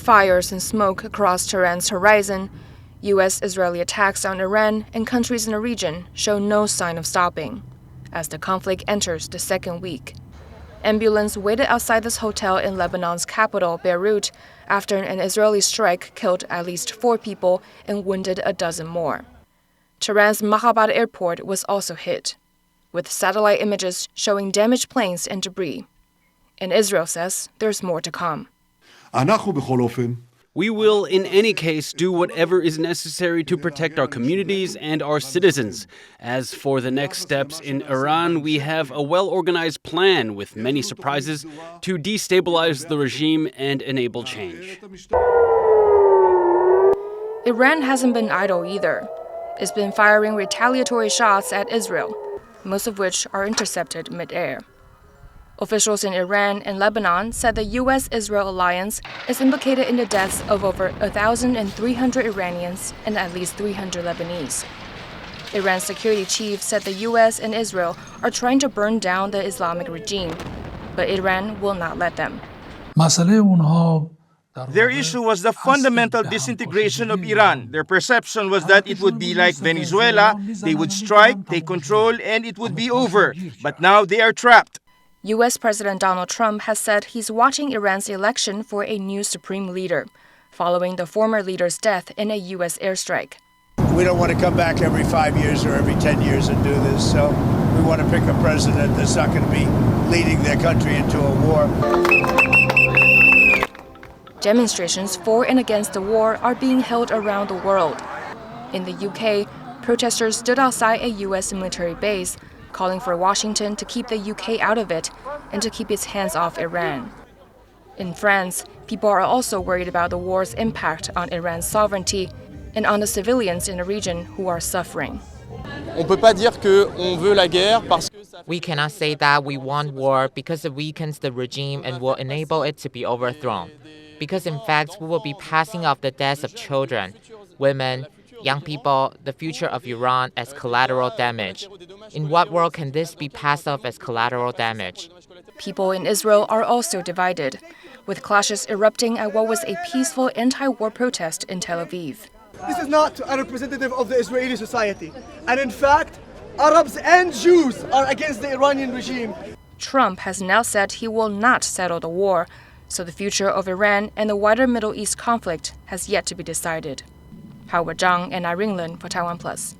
fires and smoke across Tehran's horizon, U.S.-Israeli attacks on Iran and countries in the region show no sign of stopping as the conflict enters the second week. Ambulance waited outside this hotel in Lebanon's capital, Beirut, after an Israeli strike killed at least 4 people and wounded a dozen more. Tehran's Mahabad airport was also hit, with satellite images showing damaged planes and debris. And Israel says there's more to come. We will, in any case, do whatever is necessary to protect our communities and our citizens. As for the next steps in Iran, we have a well-organized plan with many surprises to destabilize the regime and enable change. Iran hasn't been idle either. It's been firing retaliatory shots at Israel, most of which are intercepted mid-air. Officials in Iran and Lebanon said the U.S.-Israel alliance is implicated in the deaths of over 1,300 Iranians and at least 300 Lebanese. Iran's security chief said the U.S. and Israel are trying to burn down the Islamic regime, but Iran will not let them. Their issue was the fundamental disintegration of Iran. Their perception was that it would be like Venezuela, they would strike, take control, and it would be over. But now they are trapped. U.S. President Donald Trump has said he's watching Iran's election for a new supreme leader, following the former leader's death in a U.S. airstrike. We don't want to come back every 5 years or every 10 years and do this, so we want to pick a president that's not going to be leading their country into a war. Demonstrations for and against the war are being held around the world. In the UK, protesters stood outside a U.S. military base, calling for Washington to keep the UK out of it and to keep its hands off Iran. In France, people are also worried about the war's impact on Iran's sovereignty and on the civilians in the region who are suffering. We cannot say that we want war because it weakens the regime and will enable it to be overthrown. Because in fact, we will be passing off the deaths of children, women, young people, the future of Iran as collateral damage. In what world can this be passed off as collateral damage? People in Israel are also divided, with clashes erupting at what was a peaceful anti-war protest in Tel Aviv. This is not a representative of the Israeli society. And in fact, Arabs and Jews are against the Iranian regime. Trump has now said he will not settle the war, so the future of Iran and the wider Middle East conflict has yet to be decided. Chang and Irene for TaiwanPlus.